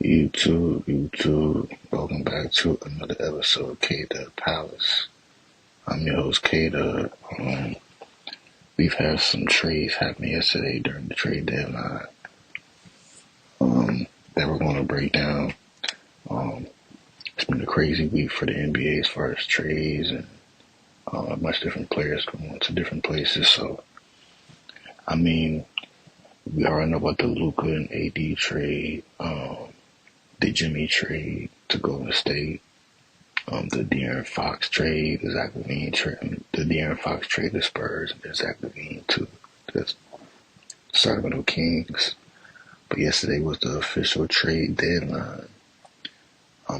YouTube. Welcome back to another episode of K-Dub Palace. I'm your host, K-Dub. We've had some trades happen yesterday during the trade deadline that we're going to break down. It's been a crazy week for the NBA as far as trades and a bunch of different players going to different places. So, we already know about the Luka and AD trade, the Jimmy trade to Golden State. The De'Aaron Fox trade, the Zach LaVine trade, the De'Aaron Fox trade to Spurs, and Zach LaVine to the Sacramento Kings. But yesterday was the official trade deadline.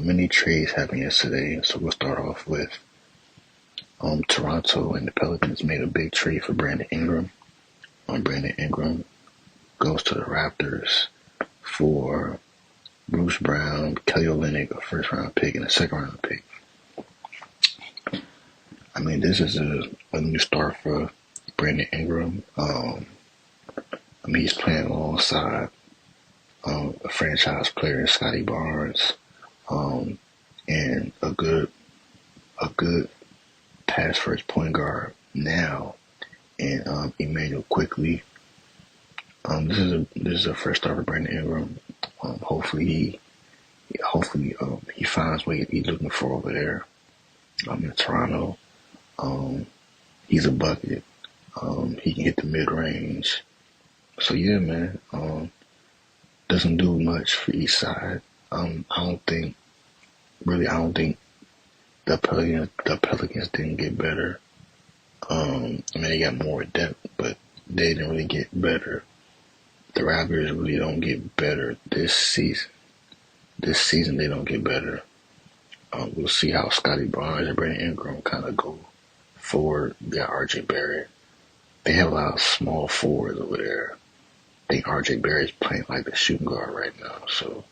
Many trades happened yesterday, so we'll start off with Toronto and the Pelicans made a big trade for Brandon Ingram. Brandon Ingram goes to the Raptors for Bruce Brown, Kelly Olynyk, a first-round pick, and a second-round pick. This is a new start for Brandon Ingram. He's playing alongside a franchise player, Scotty Barnes, and a good pass first point guard now, and Emmanuel Quickly. This is a fresh start for Brandon Ingram. Hopefully he finds what he's looking for over there. In Toronto. He's a bucket. He can hit the mid range. So yeah, man. Doesn't do much for each side. I don't think the Pelicans didn't get better. They got more depth, but they didn't really get better. The Raptors really don't get better this season. This season they don't get better. We'll see how Scotty Barnes and Brandon Ingram kind of go forward. We got RJ Barrett. They have a lot of small forwards over there. I think RJ Barrett's playing like the shooting guard right now. So,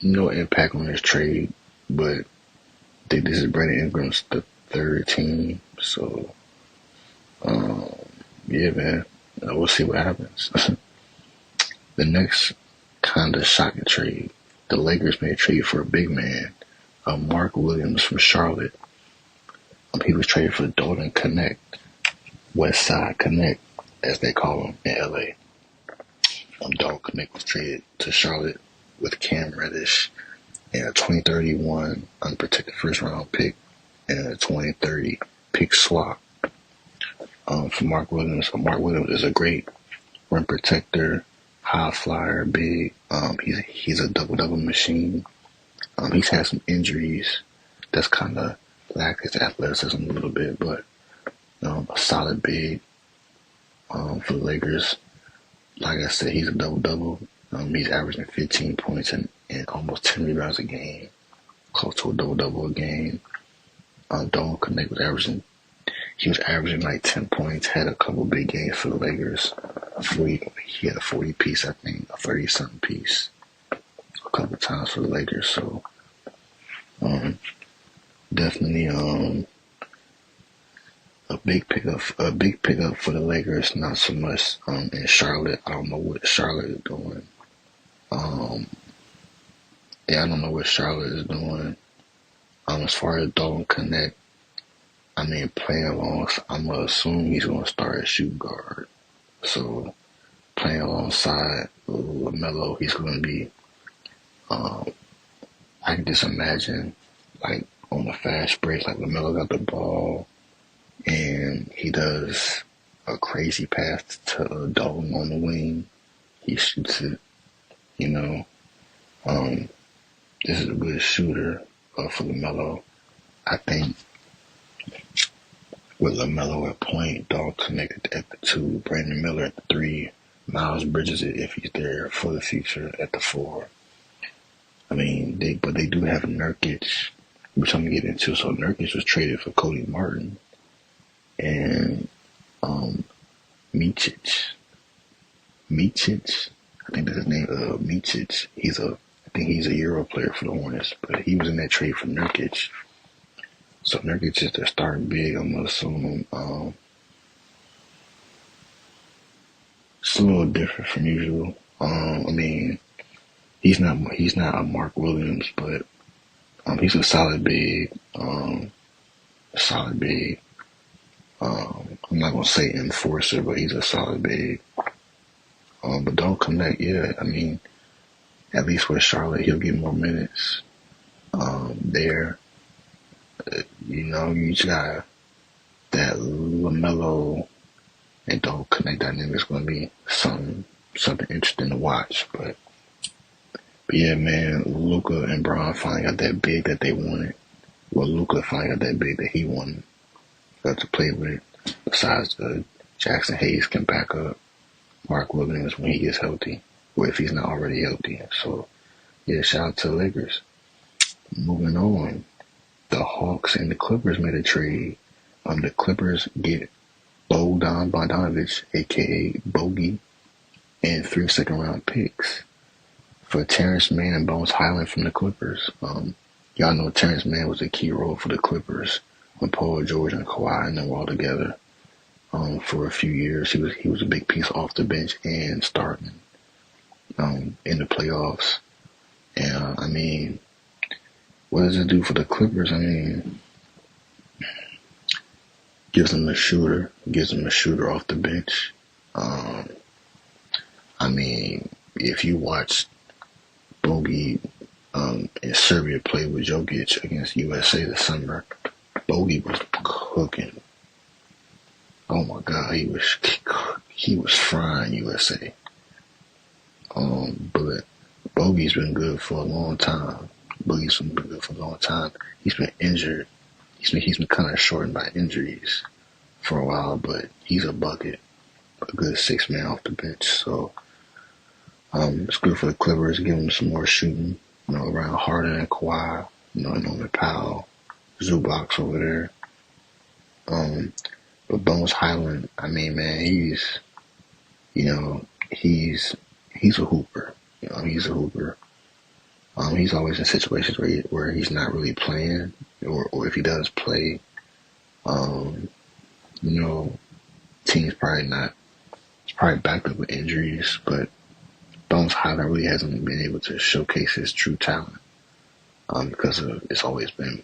no impact on this trade, but I think this is Brandon Ingram's the third team. So, yeah, man. We'll see what happens. The next kind of shocking trade. The Lakers made a trade for a big man, Mark Williams from Charlotte. He was traded for Dalton Connect, West Side Connect, as they call him in LA. Dalton Connect was traded to Charlotte with Cam Reddish and a 2031 unprotected first round pick and a 2030 pick swap for Mark Williams. Mark Williams is a great rim protector, high flyer, big. He's a double machine. He's had some injuries that's kind of lacked his athleticism a little bit, but a solid big for the Lakers. Like I said, he's a double. He's averaging 15 points and almost 10 rebounds a game, close to a double a game. Dalton Connect was averaging like 10 points, had a couple big games for the Lakers. He had a 40 piece, I think, a 30-something piece a couple times for the Lakers. So, definitely a big pickup for the Lakers. Not so much in Charlotte. I don't know what Charlotte is doing. I don't know what Charlotte is doing. As far as Dalton Connect, playing along, I'm going to assume he's going to start at shooting guard. So, playing alongside LaMelo, he's going to be, I can just imagine, like, on the fast break, like LaMelo got the ball, and he does a crazy pass to Dalton on the wing. He shoots it, This is a good shooter for LaMelo. I think with LaMelo at point, Dalton connected at the 2, Brandon Miller at the 3, Miles Bridges if he's there for the future at the 4. They do have Nurkic, which I'm gonna get into. So Nurkic was traded for Cody Martin and Micic. I think that's his name. Micic. I think he's a Euro player for the Hornets, but he was in that trade for Nurkic. So Nurkic is their starting big. I'm gonna assume it's a little different from usual. I mean, he's not a Mark Williams, but he's a solid big. A solid big. I'm not gonna say enforcer, but he's a solid big. But don't connect. Yeah, I mean, at least with Charlotte, he'll get more minutes. There, you just got that LaMelo and don't connect dynamics going to be something interesting to watch. But yeah, man, Luka and Bron finally got that big that they wanted. Well, Luka finally got that big that he wanted. Got to play with. Besides, Jackson Hayes can back up Mark Williams when he gets healthy, or if he's not already healthy. So yeah, shout out to the Lakers. Moving on, the Hawks and the Clippers made a trade. The Clippers get Bogdan Bogdanovic, aka Bogey, and 3 second-round picks for Terrence Mann and Bones Highland from the Clippers. Y'all know Terrence Mann was a key role for the Clippers when Paul George and Kawhi and them were all together. For a few years, he was a big piece off the bench and starting in the playoffs. And I mean, what does it do for the Clippers? I mean, gives them a shooter off the bench. I mean, if you watch Bogey and Serbia play with Jokic against USA this summer, Bogey was cooking. Oh my God, he was frying USA. But Bogey's been good for a long time. He's been injured. He's been kind of shortened by injuries for a while, but he's a bucket, a good 6 man off the bench. So it's good for the Clippers, give them some more shooting, around Harden and Kawhi, Norman Powell, Zubac over there. But Bones Highland, I mean, man, he's a hooper. He's a hooper. He's always in situations where he's not really playing, or if he does play, team's probably backed up with injuries, but Bones Highland really hasn't been able to showcase his true talent, because it's always been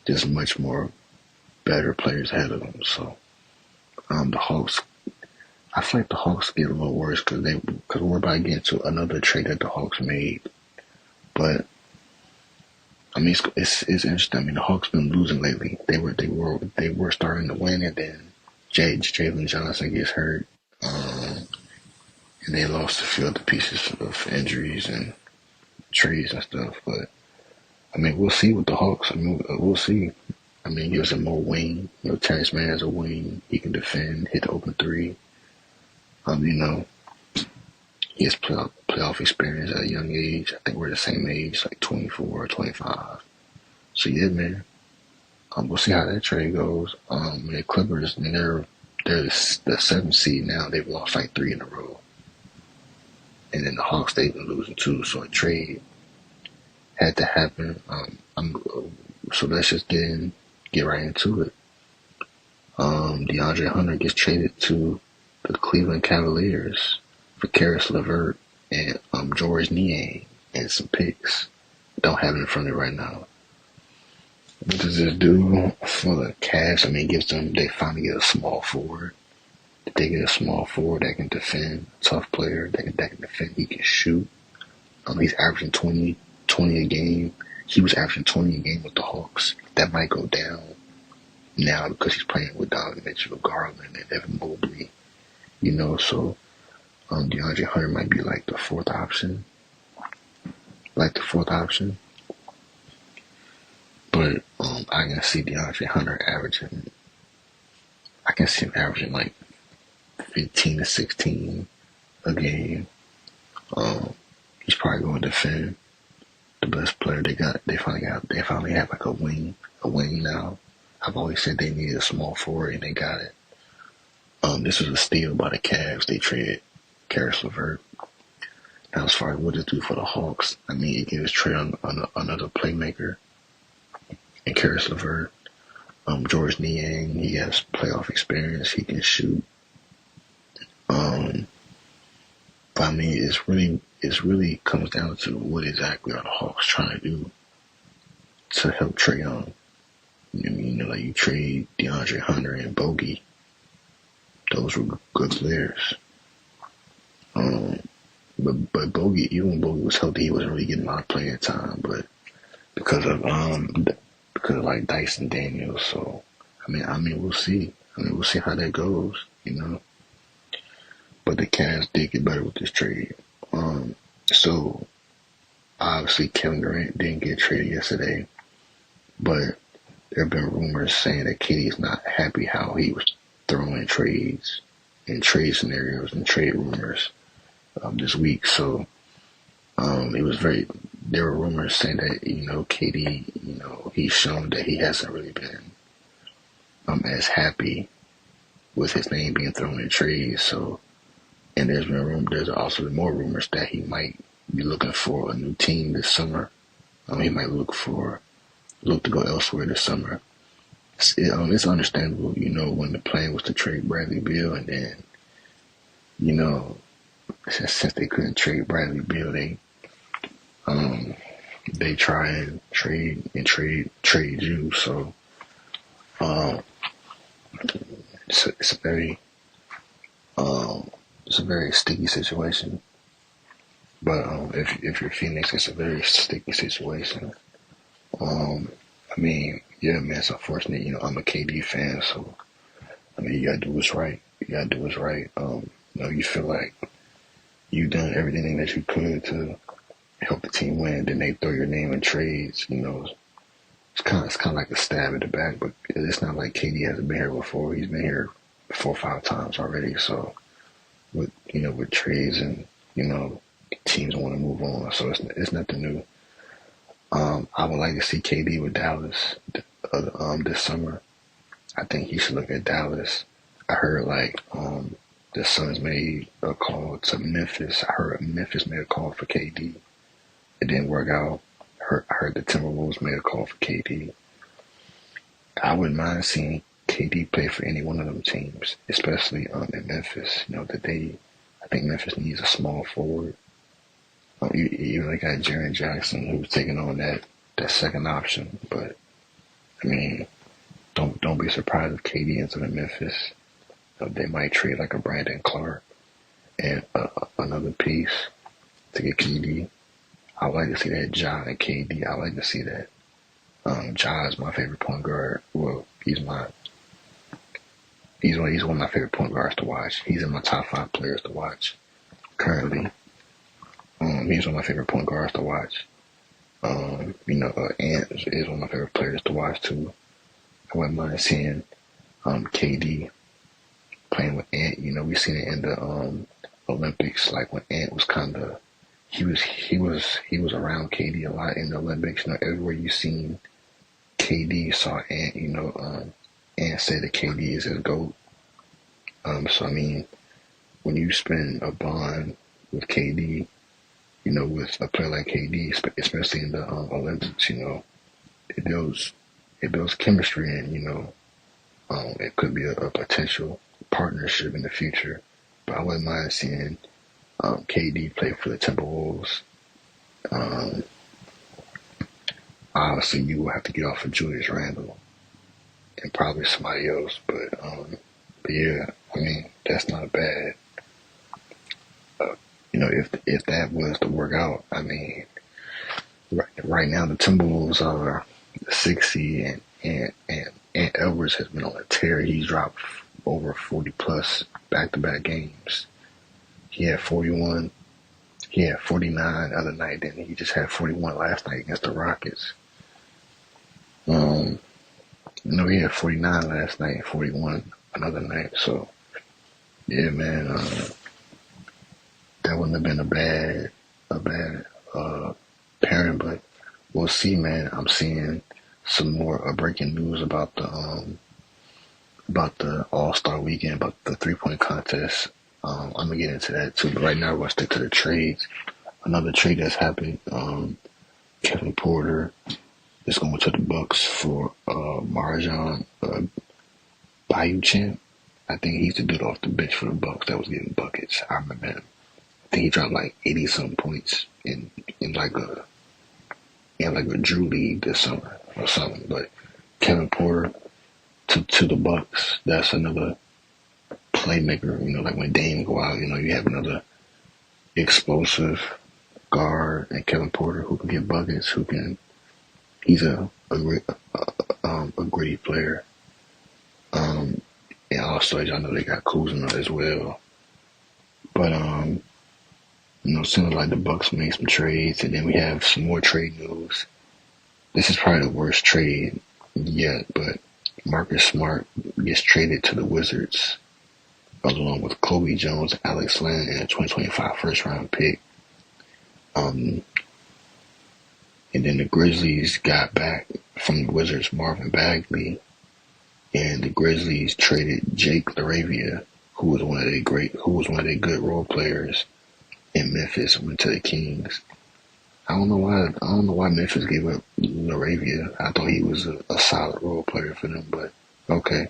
just much more better players ahead of him. So, the Hawks, I feel like the Hawks get a little worse because we're about to get into another trade that the Hawks made. But I mean, it's interesting. I mean, the Hawks been losing lately. They were starting to win, and then Jalen Johnson gets hurt, and they lost a few other pieces of injuries and trades and stuff. But I mean, we'll see with the Hawks. I mean, we'll see. I mean, he gives him more wing. Terrence Mann has a wing. He can defend, hit the open three. He has playoff experience at a young age. I think we're the same age, like 24 or 25. So yeah, man. We'll see how that trade goes. The Clippers, they're the 7th seed now. They've lost like 3 in a row. And then the Hawks, they've been losing too. So a trade had to happen. So let's just get right into it. DeAndre Hunter gets traded to the Cleveland Cavaliers for Caris LeVert and George Niang and some picks. Don't have it in front of me right now. What does this do for the Cavs? I mean, they finally get a small forward. They get a small forward that can defend, a tough player that can defend. He can shoot. He's averaging 20 a game. He was averaging 20 a game with the Hawks. That might go down now because he's playing with Donovan Mitchell, Garland, and Evan Mobley. So DeAndre Hunter might be like the fourth option. But I can see DeAndre Hunter averaging like 15 to 16 a game. He's probably going to defend. The best player they finally have like a wing now. I've always said they needed a small forward and they got it. This was a steal by the Cavs. They traded Caris LeVert. Now, as far as what to do for the Hawks, I mean, it gives Trey another playmaker and Caris LeVert. George Niang, he has playoff experience. He can shoot. But I mean, it's really comes down to what exactly are the Hawks trying to do to help Trae Young. Like you trade DeAndre Hunter and Bogey; those were good players. Um, but Bogey, even when Bogey was healthy, he wasn't really getting a lot of playing time. But because of like Dyson Daniels, so I mean, we'll see. We'll see how that goes. But the Cavs did get better with this trade. So obviously Kevin Durant didn't get traded yesterday, but there have been rumors saying that KD is not happy how he was throwing trades and trade scenarios and trade rumors this week. So it was very. There were rumors saying that KD, he's shown that he hasn't really been as happy with his name being thrown in trades. So, and there's also been more rumors that he might be looking for a new team this summer. He might look to go elsewhere this summer. It's understandable, when the plan was to trade Bradley Beal, and then, since they couldn't trade Bradley Beal, they try and trade you. So, it's a very sticky situation. But if you're Phoenix, it's a very sticky situation. Yeah, man, it's unfortunate. I'm a KD fan, so you gotta do what's right. You feel like you've done everything that you could to help the team win. Then they throw your name in trades. It's kind of like a stab in the back. But it's not like KD hasn't been here before. He's been here 4 or 5 times already. So with trades and teams want to move on, so it's nothing new. I would like to see KD with Dallas this summer. I think he should look at Dallas. I heard the Suns made a call to Memphis. I heard Memphis made a call for KD. It didn't work out. I heard the Timberwolves made a call for KD. I wouldn't mind seeing KD play for any one of them teams, especially in Memphis. I think Memphis needs a small forward. Even they got Jaren Jackson, who's taking on that second option. But don't be surprised if KD ends up in Memphis. They might trade like a Brandon Clark and another piece to get KD. I would like to see that Ja and KD. I like to see that. Ja is my favorite point guard. Well, he's one of my favorite point guards to watch. He's in my top 5 players to watch currently. He's one of my favorite point guards to watch. Ant is one of my favorite players to watch too. I wouldn't mind seeing KD playing with Ant. We seen it in the Olympics, like when Ant was he was around KD a lot in the Olympics. Everywhere you seen KD, saw Ant. Ant said that KD is his GOAT. So when you spend a bond with KD, with a player like KD, especially in the Olympics, it builds chemistry, and it could be a potential partnership in the future. But I wouldn't mind seeing KD play for the Timberwolves. Obviously, you will have to get off of Julius Randle and probably somebody else. But yeah, that's not bad. If that was to work out, right now the Timberwolves are the 6th seed, and Edwards has been on a tear. He's dropped over 40 plus back-to-back games. He had 41. He had 49 the other night. Then he just had 41 last night against the Rockets. He had 49 last night and 41 another night. So yeah, man, that wouldn't have been a bad pairing, but we'll see, man. I'm seeing some more breaking news about the All-Star weekend, about the 3-point contest. I'm gonna get into that too, but right now we're gonna stick to the trades. Another trade that's happened, Kevin Porter is going to the Bucks for Marjan Bayuchin. I think he's the dude off the bench for the Bucks that was getting buckets. I remember him. I think he dropped like 80 something points in like a Drew League this summer or something. But Kevin Porter to the Bucks, that's another playmaker. Like when Dame go out, you have another explosive guard and Kevin Porter who can get buckets, he's a gritty player. And also, y'all know they got Kuzma as well. But seems like the Bucks made some trades, and then we have some more trade news. This is probably the worst trade yet, but Marcus Smart gets traded to the Wizards along with Kobe Jones, Alex Len, and a 2025 first round pick. And then the Grizzlies got back from the Wizards Marvin Bagley, and the Grizzlies traded Jake LaRavia, who was one of their good role players in Memphis, went to the Kings. I don't know why Memphis gave up LaRavia. I thought he was a solid role player for them, but okay.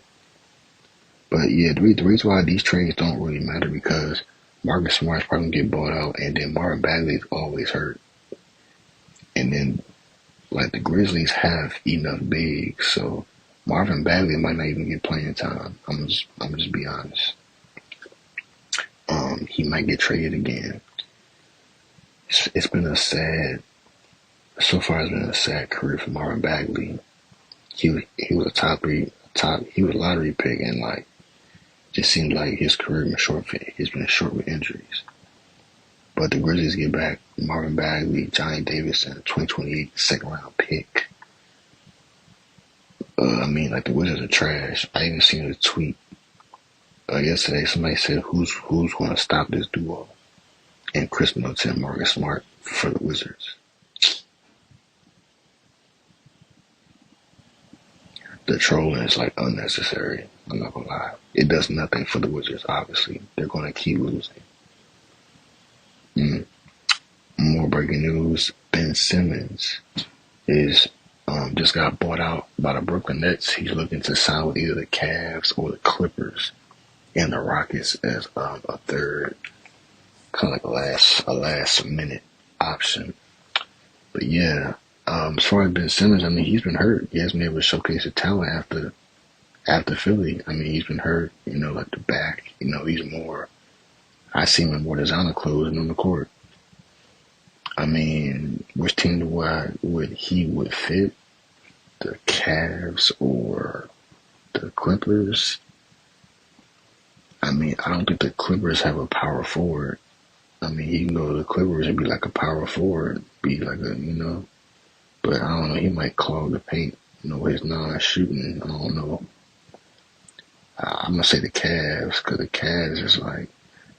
But yeah, the reason why these trades don't really matter because Marcus Smart's probably gonna get bought out, and then Marvin Bagley's always hurt. And then, like, the Grizzlies have enough bigs, so Marvin Bagley might not even get playing time. I'm just be honest. He might get traded again. It's been so far it's been a sad career for Marvin Bagley. He was he was a lottery pick, and like, just seemed like his career was short. He's been short with injuries. But the Grizzlies get back Marvin Bagley, Johnny Davis, and a 2028 second round pick. Like, the Wizards are trash. I even seen a tweet yesterday. Somebody said, "Who's going to stop this duo?" And Chris Middleton and Marcus Smart for the Wizards. The trolling is like unnecessary. I'm not gonna lie. It does nothing for the Wizards. Obviously, they're going to keep losing. More breaking news: Ben Simmons is just got bought out by the Brooklyn Nets. He's looking to sign with either the Cavs or the Clippers and the Rockets as a third, kind of like a last minute option. But yeah, as far as Ben Simmons, he's been hurt. He hasn't been able to showcase his talent after Philly. He's been hurt. Like the back. He's more. I see him in more designer clothes than on the court. Which team would he fit? The Cavs or the Clippers? I don't think the Clippers have a power forward. He can go to the Clippers and be like a power forward, be like but I don't know, he might clog the paint, his non-shooting, I don't know. I'm going to say the Cavs, because the Cavs is like,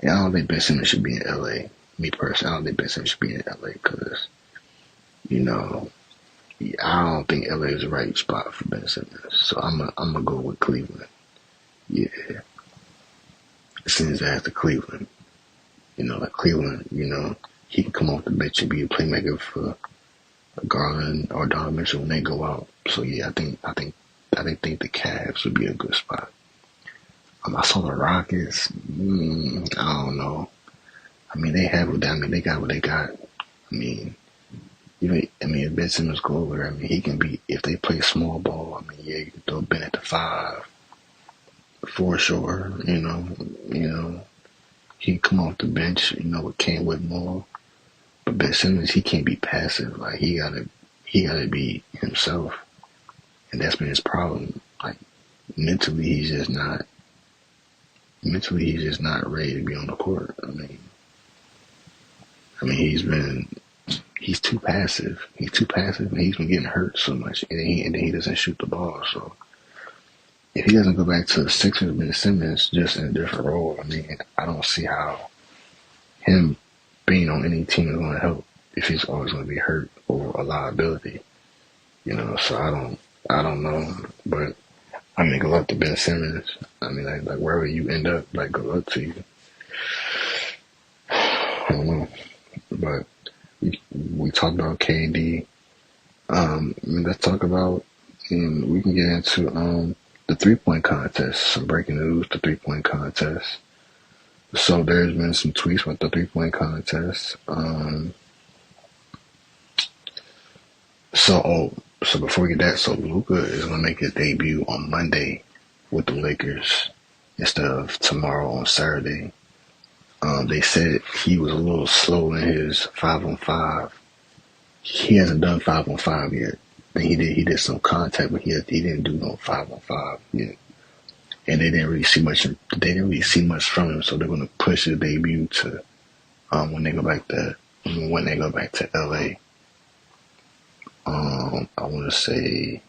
I don't think Ben Simmons should be in LA. Me personally, I don't think Ben Simmons should be in LA, because, I don't think LA is the right spot for Ben Simmons. So I'm gonna go with Cleveland. Yeah. Simmons as to Cleveland. Like Cleveland, he can come off the bench and be a playmaker for Garland or Donovan Mitchell when they go out. So yeah, I think the Cavs would be a good spot. I saw the Rockets. I don't know. They got what they got. If Ben Simmons go over there, he can be, if they play small ball, yeah, you can throw Ben at the 5 for sure. He can come off the bench, with Cam Whitmore. But Ben Simmons, he can't be passive. Like, he gotta be himself. And that's been his problem. Like, mentally he's just not ready to be on the court. He's too passive. He's too passive, and he's been getting hurt so much, and then he doesn't shoot the ball. So if he doesn't go back to the Sixers, Ben Simmons, just in a different role, I don't see how him being on any team is going to help if he's always going to be hurt or a liability. So I don't know, but good luck to Ben Simmons. Like wherever you end up, like, good luck to you. I don't know, but we talked about KD. Let's talk about, and we can get into the 3-point contest. Some breaking news: the 3-point contest. So there's been some tweets about the 3-point contest. So before we get that, so Luka is gonna make his debut on Monday with the Lakers instead of tomorrow on Saturday. They said he was a little slow in his 5-on-5. He hasn't done 5-on-5 yet. I think he did some contact, but he didn't do no 5-on-5 yet. And they didn't really see much. They didn't really see much from him, so they're gonna push his debut to when they go back to LA. I want to say,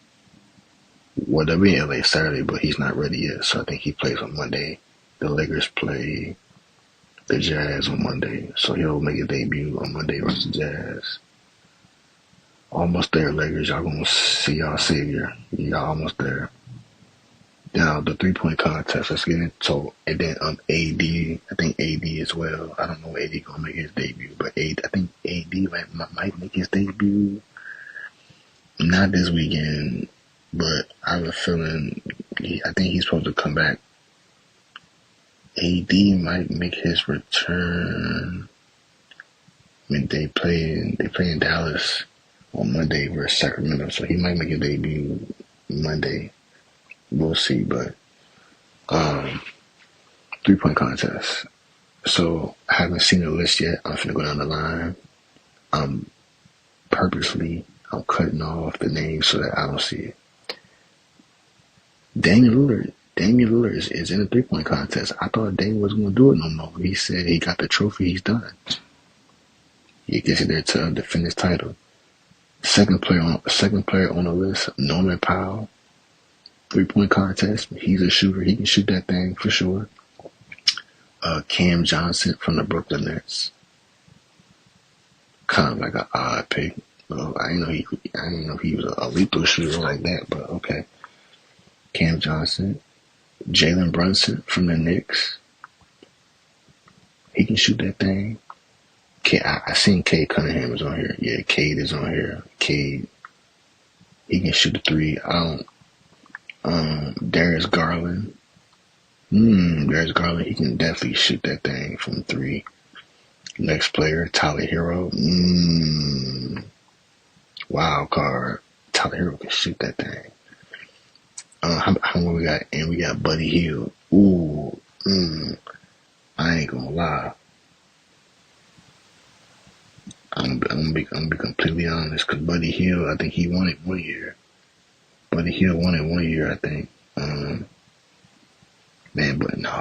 well, they'll be in LA Saturday, but he's not ready yet. So I think he plays on Monday. The Lakers play the Jazz on Monday, so he'll make a debut on Monday versus the Jazz. Almost there, Lakers. Y'all gonna see y'all savior. Y'all almost there. Now the 3-point contest. Let's get into it. And then AD. I think AD as well. I don't know if AD gonna make his debut, but I think AD might make his debut. Not this weekend, but I have a feeling. I think he's supposed to come back. AD might make his return. I mean, they play in Dallas on Monday versus Sacramento, so he might make a debut Monday. We'll see, but 3-point contest. So I haven't seen the list yet. I'm finna go down the line. I'm cutting off the names so that I don't see it. Damian Lillard is in the 3-point contest. I thought Damian was going to do it no more. He said he got the trophy. He's done. He gets it there to defend his title. Second player on the list, Norman Powell. 3-point contest. He's a shooter. He can shoot that thing for sure. Cam Johnson from the Brooklyn Nets. Kind of like an odd pick. Well, I didn't know he was a lethal shooter like that, but okay. Cam Johnson. Jalen Brunson from the Knicks. He can shoot that thing. I seen Cade Cunningham is on here. Yeah, Cade is on here. Cade. He can shoot the 3. Darius Garland. Darius Garland, he can definitely shoot that thing from 3. Next player, Tyler Hero. Wild card. Tyler Hero can shoot that thing. How many we got? And we got Buddy Hield. Ooh. I ain't gonna lie. I'm gonna be completely honest, because Buddy Hield, I think he won it 1 year. Buddy Hield won it 1 year, I think.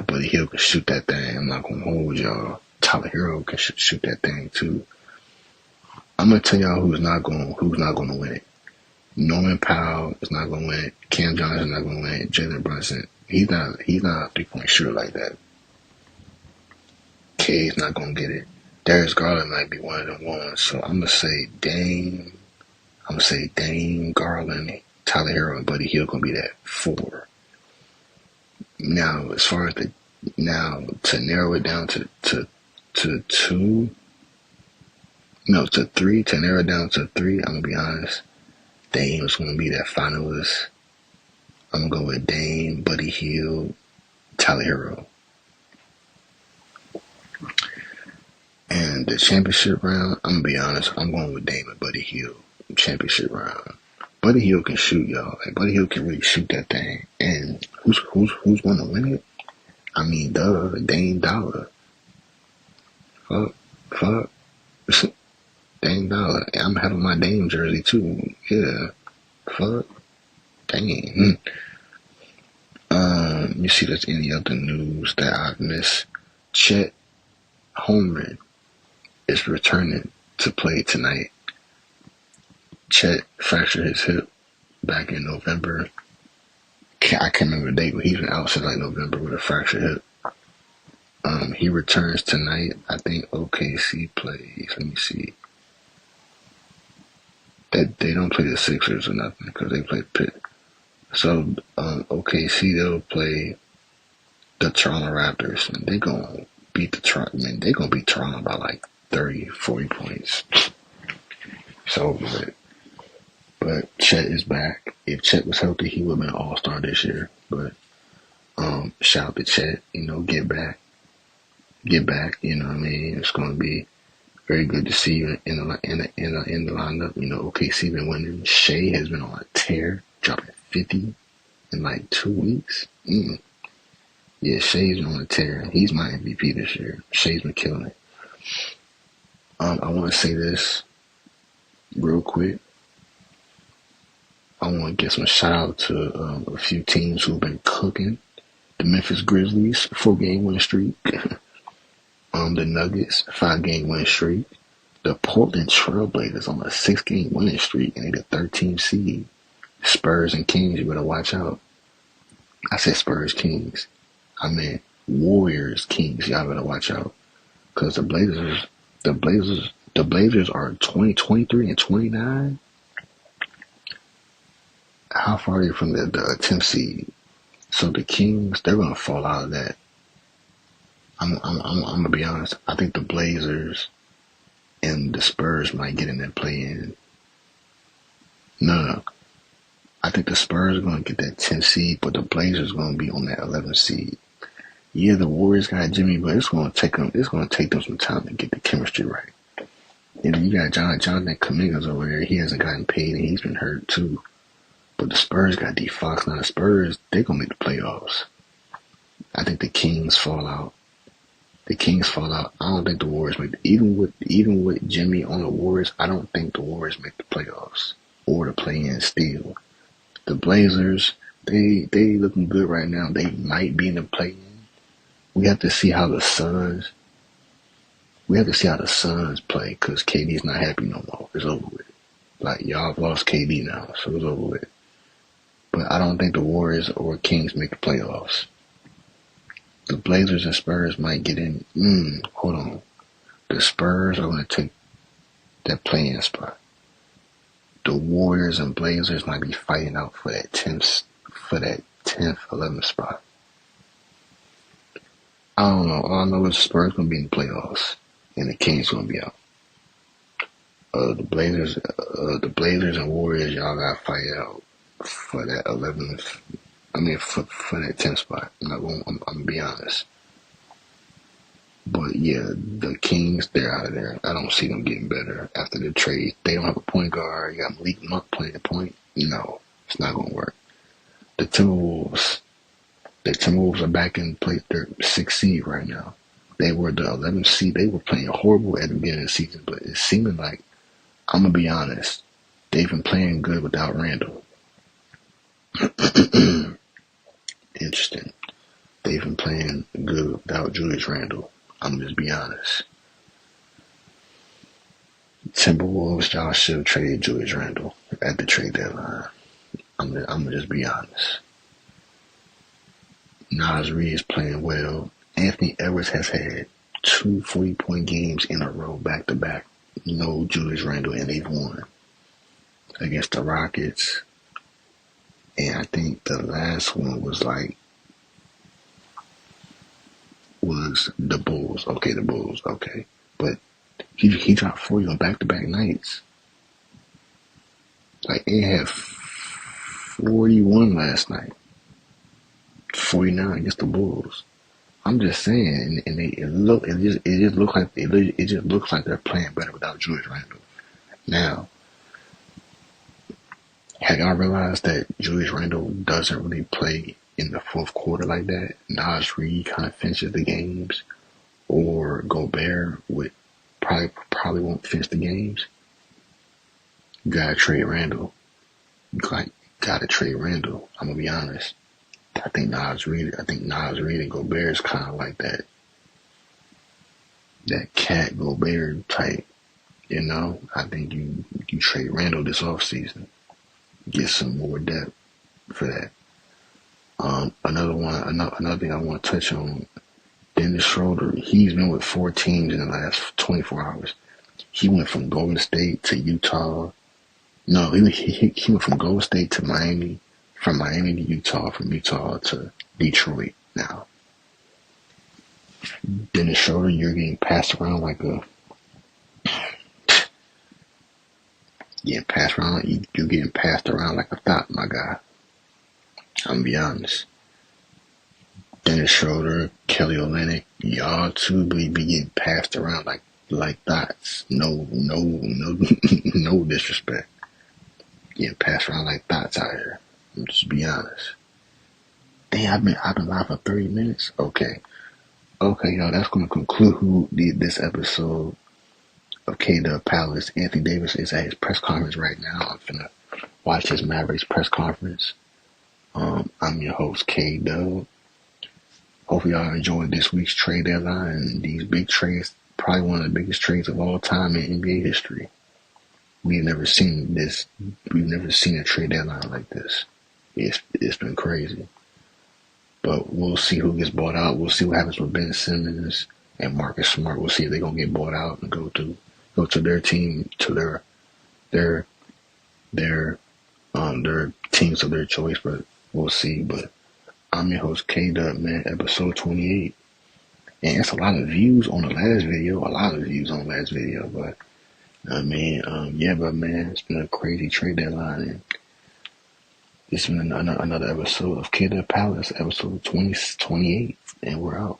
Buddy Hield can shoot that thing. I'm not gonna hold y'all. Tyler Hero can shoot that thing too. I'm gonna tell y'all who's not gonna win it. Norman Powell is not gonna win it. Cam Johnson is not gonna win it. Jalen Brunson, he's not a 3-point shooter like that. K's not gonna get it. Darius Garland might be one of them ones. So I'm gonna say Dame, Garland, Tyler Hero, and Buddy Hield gonna be that 4. Now, as far as to narrow it down to 2, no, to 3, to narrow it down to 3, I'm gonna be honest. Dame is gonna be that finalist. I'm gonna go with Dame, Buddy Hield, Tyler Hero. And the championship round, I'm gonna be honest, I'm going with Dame and Buddy Hield. Championship round. Buddy Hield can shoot, y'all. Like, Buddy Hield can really shoot that thing. And who's gonna win it? I mean, Dame Dollar. Fuck. Dame Dollar. I'm having my Dame jersey too. Yeah. Fuck. Dang. You see, there's any other news that I've missed? Chet Holmgren is returning to play tonight. Chet fractured his hip back in November. I can't remember the date, but he's been out since like November with a fractured hip. He returns tonight. I think OKC plays. Let me see. That they don't play the Sixers or nothing because they play Pitt. So OKC, they'll play the Toronto Raptors, and they're gonna beat they're gonna beat Toronto by like 30, 40 points. So, but Chet is back. If Chet was healthy, he would have been an All-Star this year. But shout out to Chet, get back. get back. You know what I mean? It's going to be very good to see you in the lineup. You know, OKC been winning. Shea has been on a tear, dropping 50 in like 2 weeks. Yeah, Shea's been on a tear. He's my MVP this year. Shea's been killing it. I want to say this real quick. I want to give some shout out to a few teams who've been cooking. The Memphis Grizzlies, 4-game winning streak. The Nuggets, 5-game winning streak. The Portland Trailblazers on a 6-game winning streak, and they the 13th seed. Spurs and Kings, you better watch out. I said Spurs Kings. I meant Warriors Kings. Y'all better watch out, because the Blazers are 20, 23, and 29. How far are you from the 10th seed? So the Kings, they're gonna fall out of that. I'm gonna be honest. I think the Blazers and the Spurs might get in that play-in. No. I think the Spurs are gonna get that 10th seed, but the Blazers are gonna be on that 11th seed. Yeah, the Warriors got Jimmy, but it's gonna take them some time to get the chemistry right. And you got Jonathan Kuminga's over there. He hasn't gotten paid, and he's been hurt too. But the Spurs got D Fox. Now the Spurs, they're gonna make the playoffs. I think the Kings fall out. I don't think the Warriors make even with Jimmy on the Warriors. I don't think the Warriors make the playoffs or the play-in still. The Blazers, they looking good right now. They might be in the play-in. We have to see how the Suns play, because KD's not happy no more. It's over with. Like, y'all have lost KD now, so it's over with. But I don't think the Warriors or Kings make the playoffs. The Blazers and Spurs might get in. Hold on. The Spurs are going to take that play-in spot. The Warriors and Blazers might be fighting out for that 10th, 11th spot. I don't know. All I know is the Spurs going to be in the playoffs, and the Kings going to be out. The Blazers and Warriors, y'all got to fight out for that 11th. I mean, for that 10th spot. I'm gonna be honest. But yeah, the Kings, they're out of there. I don't see them getting better after the trade. They don't have a point guard. You got Malik Monk playing the point. No, it's not gonna work. The Timberwolves are back in place. They're 6th seed right now. They were the 11th seed. They were playing horrible at the beginning of the season, but it's seeming like, I'm gonna be honest, they've been playing good without Randall. Interesting. They've been playing good without Julius Randle. I'm just be honest. Timberwolves, y'all should have traded Julius Randle at the trade deadline. I'm gonna just be honest. Naz Reid is playing well. Anthony Edwards has had 2 40-point games in a row, back to back. No Julius Randle, and they've won against the Rockets. And I think the last one was the Bulls. Okay, the Bulls. Okay. But he dropped 40 on back-to-back nights. Like, they had 41 last night. 49 against the Bulls. I'm just saying, and it just looks like they're playing better without Julius Randle. Now, have y'all realized that Julius Randle doesn't really play in the fourth quarter like that? Naz Reid kind of finishes the games, or Gobert would probably won't finish the games. You gotta trade Randle. Gotta trade Randle. I'm gonna be honest. I think Naz Reid and Gobert is kind of like that Cat Gobert type. You know, I think you trade Randle this offseason. Get some more depth for that. Another thing I want to touch on, Dennis Schroeder. He's been with 4 teams in the last 24 hours. He went from Golden State to Utah. No, he went from Golden State to Miami, from Miami to Utah, from Utah to Detroit. Now, Dennis Schroeder, you're getting passed around like a you're getting passed around like a thought, my guy. I'm gonna be honest. Dennis Schroeder, Kelly Olynyk, y'all two be getting passed around like thoughts. No, no disrespect. Getting passed around like thoughts out here. Just be honest. Damn, I've been live for 30 minutes. Okay, y'all. That's gonna conclude this episode of K-Dub Palace. Anthony Davis is at his press conference right now. I'm finna watch his Mavericks press conference. I'm your host, K-Dub. Hopefully y'all enjoyed this week's trade deadline and these big trades. Probably one of the biggest trades of all time in NBA history. We've never seen this. We've never seen a trade deadline like this. It's been crazy. But we'll see who gets bought out. We'll see what happens with Ben Simmons and Marcus Smart. We'll see if they're gonna get bought out and go to their team, to their teams of their choice. But we'll see. But I'm your host K-Dub, man. Episode 28, and it's a lot of views on the last video. But but man, it's been a crazy trade deadline, and it's been another episode of K-Dub Palace, episode 28, and we're out.